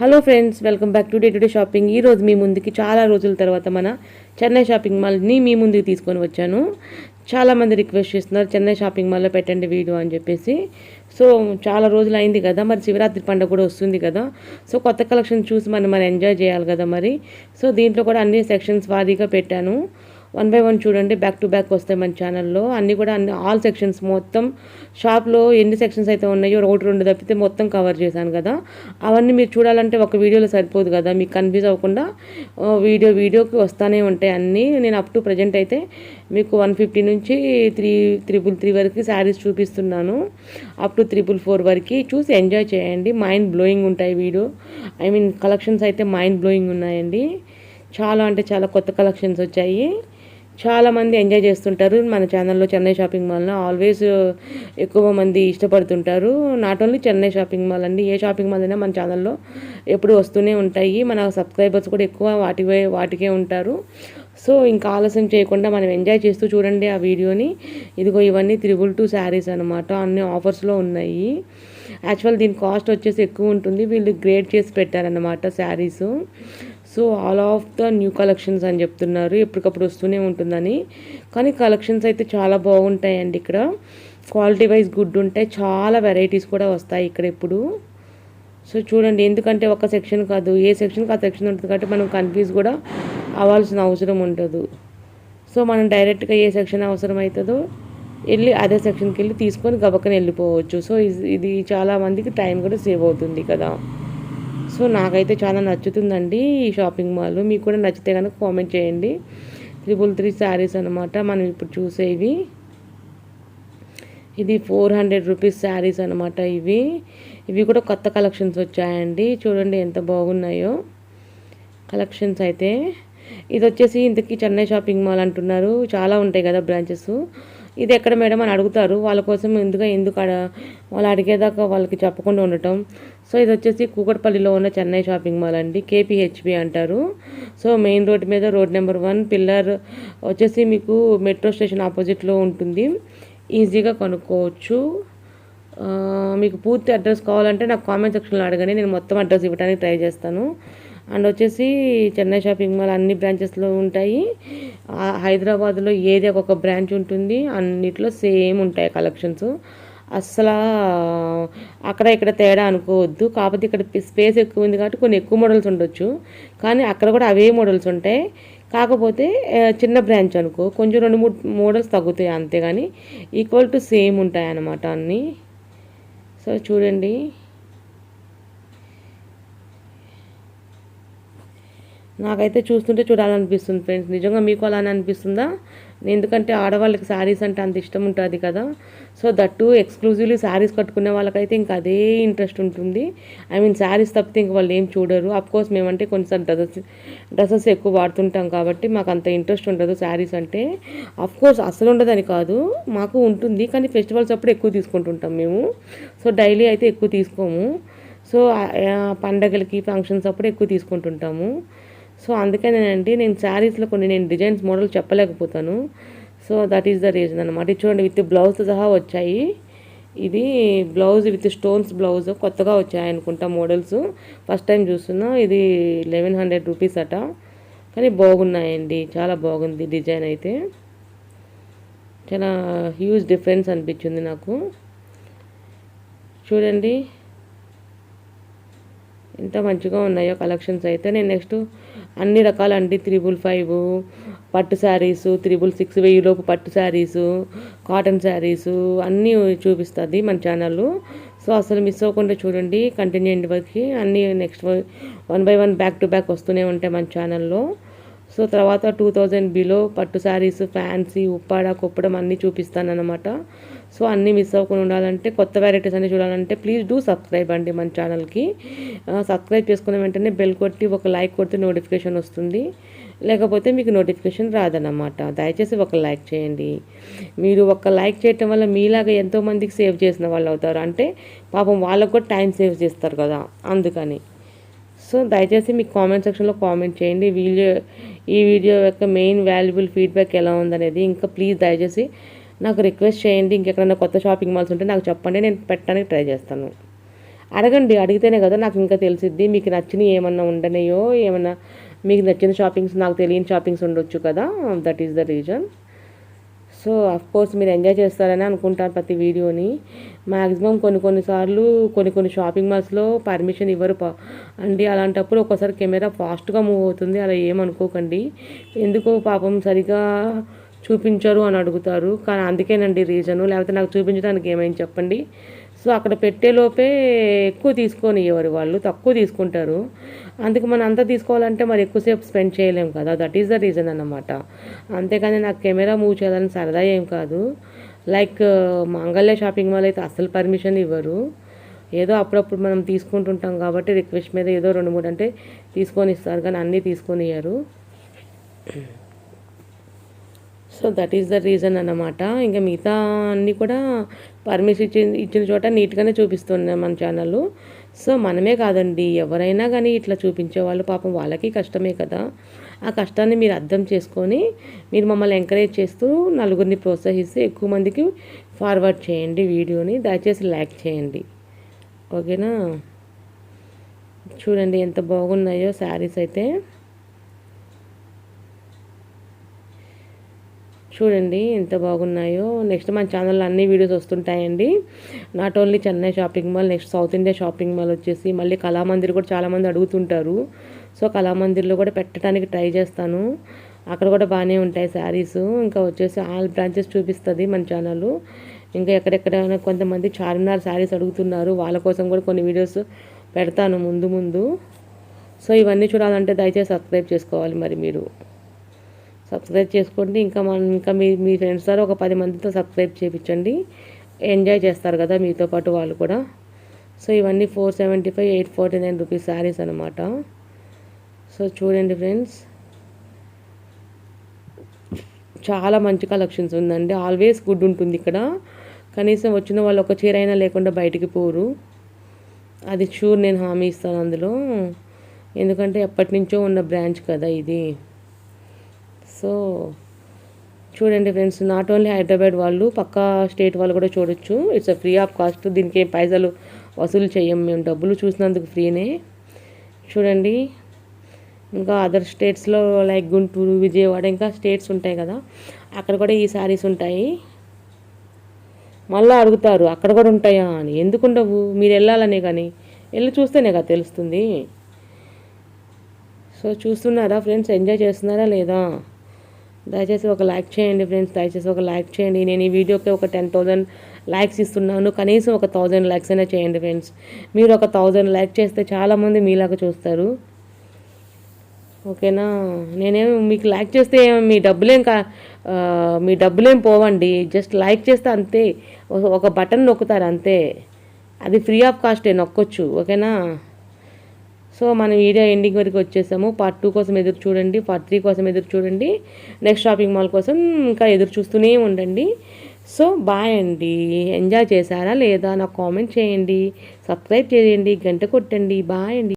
Hello friends, welcome back to day shopping. ఈ రోజు మీ ముందుకి చాలా రోజుల తర్వాత మన చెన్నై షాపింగ్ మాల్ని మీ ముందుకు తీసుకొని వచ్చాను. చాలామంది రిక్వెస్ట్ చేస్తున్నారు చెన్నై షాపింగ్ మాల్లో పెట్టండి వీడియో అని చెప్పేసి. సో చాలా రోజులు అయింది కదా, మరి శివరాత్రి పండుగ కూడా వస్తుంది కదా. సో కొత్త కలెక్షన్ చూసి మనం ఎంజాయ్ చేయాలి కదా మరి. సో దీంట్లో కూడా అన్ని సెక్షన్స్ వారీగా పెట్టాను. 1 బై 1 చూడండి, బ్యాక్ టు బ్యాక్ వస్తాయి మన ఛానల్లో. అన్నీ కూడా ఆల్ సెక్షన్స్ మొత్తం షాప్లో ఎన్ని సెక్షన్స్ అయితే ఉన్నాయో 1-2 తప్పితే మొత్తం కవర్ చేశాను కదా. అవన్నీ మీరు చూడాలంటే ఒక వీడియోలో సరిపోదు కదా, మీకు కన్ఫ్యూజ్ అవ్వకుండా వీడియోకి వస్తూనే ఉంటాయి అన్నీ. నేను అప్ టు ప్రజెంట్ అయితే మీకు 150 నుంచి 333 వరకు శారీస్ చూపిస్తున్నాను. అప్ టు 444 వరకు చూసి ఎంజాయ్ చేయండి. మైండ్ బ్లోయింగ్ ఉంటాయి వీడియో, కలెక్షన్స్ అయితే మైండ్ బ్లోయింగ్ ఉన్నాయండి. చాలా అంటే చాలా కొత్త కలెక్షన్స్ వచ్చాయి. చాలామంది ఎంజాయ్ చేస్తుంటారు మన ఛానల్లో. చెన్నై షాపింగ్ మాల్ని ఆల్వేస్ ఎక్కువ మంది ఇష్టపడుతుంటారు. Not only Chennai shopping mall అండి, ఏ షాపింగ్ మాల్ అయినా మన ఛానల్లో ఎప్పుడు వస్తూనే ఉంటాయి. మన సబ్స్క్రైబర్స్ కూడా ఎక్కువ వాటికే ఉంటారు. సో ఇంకా ఆలస్యం చేయకుండా మనం ఎంజాయ్ చేస్తూ చూడండి ఆ వీడియోని. ఇదిగో ఇవన్నీ 222 శారీస్ అనమాట, అన్ని ఆఫర్స్లో ఉన్నాయి. యాక్చువల్ దీని కాస్ట్ వచ్చేసి ఎక్కువ ఉంటుంది, వీళ్ళు గ్రేడ్ చేసి పెట్టారనమాట saris. So all of the new collections అని చెప్తున్నారు, ఎప్పటికప్పుడు వస్తూనే ఉంటుందని. కానీ కలెక్షన్స్ అయితే చాలా బాగుంటాయండి ఇక్కడ. క్వాలిటీ వైజ్ గుడ్ ఉంటాయి, చాలా వెరైటీస్ కూడా వస్తాయి ఇక్కడ ఇప్పుడు. సో చూడండి, ఎందుకంటే ఒక సెక్షన్ కాదు, ఏ సెక్షన్కి ఆ సెక్షన్ ఉంటుంది కాబట్టి మనం కన్ఫ్యూజ్ కూడా అవ్వాల్సిన అవసరం ఉండదు. సో మనం డైరెక్ట్గా ఏ సెక్షన్ అవసరం అవుతుందో వెళ్ళి అదే సెక్షన్కి వెళ్ళి తీసుకొని గబక్కని వెళ్ళిపోవచ్చు. సో ఇది చాలా మందికి టైం కూడా సేవ్ అవుతుంది కదా. సో నాకైతే చాలా నచ్చుతుందండి ఈ షాపింగ్ మాల్. మీకు కూడా నచ్చితే కనుక కామెంట్ చేయండి. 333 శారీస్ అనమాట మనం ఇప్పుడు చూసేవి. ఇది 400 రూపీస్ శారీస్ అనమాట. ఇవి కూడా కొత్త కలెక్షన్స్ వచ్చాయండి. చూడండి ఎంత బాగున్నాయో కలెక్షన్స్ అయితే. ఇది వచ్చేసి ఇంతకీ చెన్నై షాపింగ్ మాల్ అంటున్నారు, చాలా ఉంటాయి కదా బ్రాంచెస్. ఇది ఎక్కడ మేడం అని అడుగుతారు, వాళ్ళ కోసం ఎందుకు వాళ్ళు అడిగేదాకా వాళ్ళకి చెప్పకుండా ఉండటం. సో ఇది వచ్చేసి కూకట్పల్లిలో ఉన్న చెన్నై షాపింగ్ మాల్ అండి, కేపీహెచ్బి అంటారు. సో మెయిన్ రోడ్ మీద రోడ్ నెంబర్ 1 పిల్లర్ వచ్చేసి మీకు మెట్రో స్టేషన్ ఆపోజిట్లో ఉంటుంది. ఈజీగా కొనుక్కోవచ్చు. మీకు పూర్తి అడ్రస్ కావాలంటే నాకు కామెంట్ సెక్షన్లో అడగండి, నేను మొత్తం అడ్రస్ ఇవ్వడానికి ట్రై చేస్తాను. అండ్ వచ్చేసి చెన్నై షాపింగ్ మాల్ అన్ని బ్రాంచెస్లో ఉంటాయి. హైదరాబాద్లో ఏరియాకి ఒక బ్రాంచ్ ఉంటుంది, అన్నిట్లో సేమ్ ఉంటాయి కలెక్షన్స్. అస్సలు అక్కడ ఇక్కడ తేడా అనుకోవద్దు. కాకపోతే ఇక్కడ స్పేస్ ఎక్కువ ఉంది కాబట్టి కొన్ని ఎక్కువ మోడల్స్ ఉండొచ్చు, కానీ అక్కడ కూడా అవే మోడల్స్ ఉంటాయి. కాకపోతే చిన్న బ్రాంచ్ అనుకో, కొంచెం 2-3 మోడల్స్ తగ్గుతాయి అంతేగాని ఈక్వల్ టు సేమ్ ఉంటాయి అన్నమాట అన్నీ. సో చూడండి, నాకైతే చూస్తుంటే చూడాలనిపిస్తుంది ఫ్రెండ్స్. నిజంగా మీకు అలానే అనిపిస్తుందా? ఎందుకంటే ఆడవాళ్ళకి శారీస్ అంటే అంత ఇష్టం ఉంటుంది కదా. సో దట్టు ఎక్స్క్లూజివ్లీ శారీస్ కట్టుకునే వాళ్ళకైతే ఇంకా అదే ఇంట్రెస్ట్ ఉంటుంది. శారీస్ తప్పితే ఇంక వాళ్ళు ఏం చూడరు. అఫ్కోర్స్ మేమంటే కొంచెం డ్రెస్సెస్ ఎక్కువ వాడుతుంటాం కాబట్టి మాకు అంత ఇంట్రెస్ట్ ఉండదు శారీస్ అంటే. అఫ్కోర్స్ అసలు ఉండదని కాదు, మాకు ఉంటుంది, కానీ ఫెస్టివల్స్ అప్పుడు ఎక్కువ తీసుకుంటుంటాం మేము. సో డైలీ అయితే ఎక్కువ తీసుకోము. సో పండగలకి ఫంక్షన్స్ అప్పుడు ఎక్కువ తీసుకుంటుంటాము. సో అందుకేనండి నేను శారీస్లో కొన్ని డిజైన్స్ మోడల్ చెప్పలేకపోతాను. So that is the reason అనమాట. చూడండి, విత్ బ్లౌజ్ సహా వచ్చాయి. ఇది బ్లౌజ్ విత్ స్టోన్స్ బ్లౌజ్ కొత్తగా వచ్చాయి అనుకుంటా మోడల్స్, ఫస్ట్ టైం చూస్తున్నా. ఇది 1100 రూపీస్ అట, కానీ బాగున్నాయండి, చాలా బాగుంది డిజైన్ అయితే. చాలా హ్యూజ్ డిఫరెన్స్ అనిపించింది నాకు. చూడండి ఎంత మంచిగా ఉన్నాయో కలెక్షన్స్ అయితే. నేను నెక్స్ట్ అన్ని రకాలండి 355 పట్టు శారీసు, 666 1000లోపు పట్టు శారీసు, కాటన్ శారీసు అన్నీ చూపిస్తుంది మన ఛానల్. సో అసలు మిస్ అవ్వకుండా చూడండి, కంటిన్యూ అయ్యే వరకు. అన్నీ next 1 by 1 back to back వస్తూనే ఉంటాయి మన ఛానల్లో. సో తర్వాత 2000 బిలో పట్టు శారీస్, ఫ్యాన్సీ, ఉప్పాడ, కుప్పడం అన్నీ చూపిస్తానన్నమాట. సో అన్నీ మిస్ అవ్వకుండా ఉండాలంటే, కొత్త వెరైటీస్ అన్నీ చూడాలంటే ప్లీజ్ డూ సబ్స్క్రైబ్ అండి మన ఛానల్కి. సబ్స్క్రైబ్ చేసుకున్న వెంటనే బెల్ కొట్టి ఒక లైక్ కొడితే నోటిఫికేషన్ వస్తుంది, లేకపోతే మీకు నోటిఫికేషన్ రాదన్నమాట. దయచేసి ఒక లైక్ చేయండి. మీరు ఒక లైక్ చేయటం వల్ల మీలాగా ఎంతోమందికి సేవ్ చేసిన వాళ్ళు అవుతారు. అంటే పాపం వాళ్ళకు కూడా టైం సేవ్ చేస్తారు కదా, అందుకని. సో దయచేసి మీకు కామెంట్ సెక్షన్లో కామెంట్ చేయండి ఈ వీడియో యొక్క మెయిన్ వాల్యుబుల్ ఫీడ్బ్యాక్ ఎలా ఉందనేది. ఇంకా ప్లీజ్ దయచేసి నాకు రిక్వెస్ట్ చేయండి, ఇంకెక్కడైనా కొత్త షాపింగ్ మాల్స్ ఉంటే నాకు చెప్పండి, నేను పెట్టడానికి ట్రై చేస్తాను. అడగండి, అడిగితేనే కదా నాకు ఇంకా తెలిసిద్ది. మీకు నచ్చినవి ఏమన్నా ఉండనాయో, ఏమన్నా మీకు నచ్చిన షాపింగ్స్, నాకు తెలియని షాపింగ్స్ ఉండొచ్చు కదా, that is the reason. So course మీరు ఎంజాయ్ చేస్తారని అనుకుంటాను ప్రతి వీడియోని. మ్యాక్సిమం కొన్నిసార్లు కొన్ని షాపింగ్ మాల్స్లో పర్మిషన్ ఇవ్వరు అండి. అలాంటప్పుడు ఒక్కోసారి కెమెరా ఫాస్ట్గా మూవ్ అవుతుంది, అలా ఏమనుకోకండి. ఎందుకో పాపం సరిగా చూపించరు అని అడుగుతారు, కానీ అందుకేనండి రీజను. లేకపోతే నాకు చూపించడానికి ఏమైంది చెప్పండి. సో అక్కడ పెట్టేలోపే ఎక్కువ తీసుకొని ఎవరు వాళ్ళు తక్కువ తీసుకుంటారు. అందుకు మనం అంతా తీసుకోవాలంటే మరి ఎక్కువసేపు స్పెండ్ చేయలేము కదా, దట్ ఈస్ ద రీజన్ అన్నమాట. అంతేకాని నాకు కెమెరా మూవ్ చేయాలని సరదా ఏం కాదు. లైక్ మాంగళ్య షాపింగ్ మాల్ అయితే అస్సలు పర్మిషన్ ఇవ్వరు. ఏదో అప్పుడప్పుడు మనం తీసుకుంటుంటాం కాబట్టి రిక్వెస్ట్ మీద ఏదో 2-3 అంటే తీసుకొని ఇస్తారు, కానీ అన్నీ తీసుకొని ఇయ్యరు. So that is the reason అన్నమాట. ఇంకా మిగతా అన్నీ కూడా పర్మిషన్ ఇచ్చిన చోట నీట్గానే చూపిస్తున్నాం మన ఛానల్. సో మనమే కాదండి, ఎవరైనా కానీ ఇట్లా చూపించే వాళ్ళు పాపం వాళ్ళకి కష్టమే కదా. ఆ కష్టాన్ని మీరు అర్థం చేసుకొని మీరు మమ్మల్ని ఎంకరేజ్ చేస్తూ నలుగురిని ప్రోత్సహిస్తూ ఎక్కువ మందికి ఫార్వర్డ్ చేయండి వీడియోని. దయచేసి లైక్ చేయండి, ఓకేనా. చూడండి ఎంత బాగున్నాయో శారీస్ అయితే. చూడండి ఎంత బాగున్నాయో. నెక్స్ట్ మన ఛానల్లో అన్ని వీడియోస్ వస్తుంటాయండి. Not only Chennai shopping mall, next south India shopping mall వచ్చేసి మళ్ళీ కళామందిర్ కూడా చాలామంది అడుగుతుంటారు. సో కళామందిర్లో కూడా పెట్టడానికి ట్రై చేస్తాను, అక్కడ కూడా బాగానే ఉంటాయి శారీస్. ఇంకా వచ్చేసి ఆల్ బ్రాంచెస్ చూపిస్తుంది మన ఛానల్. ఇంకా ఎక్కడెక్కడ కొంతమంది చార్మినార్ శారీస్ అడుగుతున్నారు, వాళ్ళ కోసం కూడా కొన్ని వీడియోస్ పెడతాను ముందు. సో ఇవన్నీ చూడాలంటే దయచేసి సబ్స్క్రైబ్ చేసుకోవాలి. మరి మీరు సబ్స్క్రైబ్ చేసుకోండి. ఇంకా మీ ఫ్రెండ్స్ ద్వారా ఒక 10 మందితో సబ్స్క్రైబ్ చేయించండి, ఎంజాయ్ చేస్తారు కదా మీతో పాటు వాళ్ళు కూడా. సో ఇవన్నీ 475, 849 రూపీస్ శారీస్ అనమాట. సో చూడండి ఫ్రెండ్స్, చాలా మంచి కలెక్షన్స్ ఉందండి. ఆల్వేస్ గుడ్ ఉంటుంది ఇక్కడ. కనీసం వచ్చిన వాళ్ళు ఒక చీర అయినా లేకుండా బయటికి పోరు, అది షూర్, నేను హామీ ఇస్తాను అందులో. ఎందుకంటే ఎప్పటి నుంచో ఉన్న బ్రాంచ్ కదా ఇది. సో చూడండి ఫ్రెండ్స్, నాట్ ఓన్లీ హైదరాబాద్ వాళ్ళు, పక్కా స్టేట్ వాళ్ళు కూడా చూడొచ్చు. ఇట్స్ ఫ్రీ ఆఫ్ కాస్ట్, దీనికి ఏం పైసలు వసూలు చేయం మేము, డబ్బులు చూసినందుకు ఫ్రీనే. చూడండి ఇంకా అదర్ స్టేట్స్లో లైక్ గుంటూరు, విజయవాడ ఇంకా స్టేట్స్ ఉంటాయి కదా, అక్కడ కూడా ఈ శారీస్ ఉంటాయి. మళ్ళీ అడుగుతారు అక్కడ కూడా ఉంటాయా అని. ఎందుకుండవు, మీరు వెళ్ళాలనే కానీ వెళ్ళి చూస్తేనే కదా తెలుస్తుంది. సో చూస్తున్నారా ఫ్రెండ్స్, ఎంజాయ్ చేస్తున్నారా లేదా? దయచేసి ఒక లైక్ చేయండి ఫ్రెండ్స్, దయచేసి ఒక లైక్ చేయండి. నేను ఈ వీడియోకి ఒక 10,000 లైక్స్ ఇస్తున్నాను, కనీసం ఒక 1000 లైక్స్ అయినా చేయండి ఫ్రెండ్స్. మీరు ఒక 1000 లైక్ చేస్తే చాలామంది మీలాగా చూస్తారు, ఓకేనా. నేనేం మీకు లైక్ చేస్తే మీ డబ్బులేం పోవండి, జస్ట్ లైక్ చేస్తే అంతే, ఒక బటన్ నొక్కుతారు అంతే, అది ఫ్రీ ఆఫ్ కాస్టే, నొక్కొచ్చు, ఓకేనా. సో మన వీడియో ఎండింగ్ వరకు వచ్చేసాము. పార్ట్ 2 కోసం ఎదురు చూడండి, పార్ట్ 3 కోసం ఎదురు చూడండి, నెక్స్ట్ షాపింగ్ మాల్ కోసం ఇంకా ఎదురు చూస్తూనే ఉండండి. సో బాయ్ అండి, ఎంజాయ్ చేశారా లేదా నాకు కామెంట్ చేయండి, సబ్స్క్రైబ్ చేయండి, గంట కొట్టండి. బాయ్ అండి.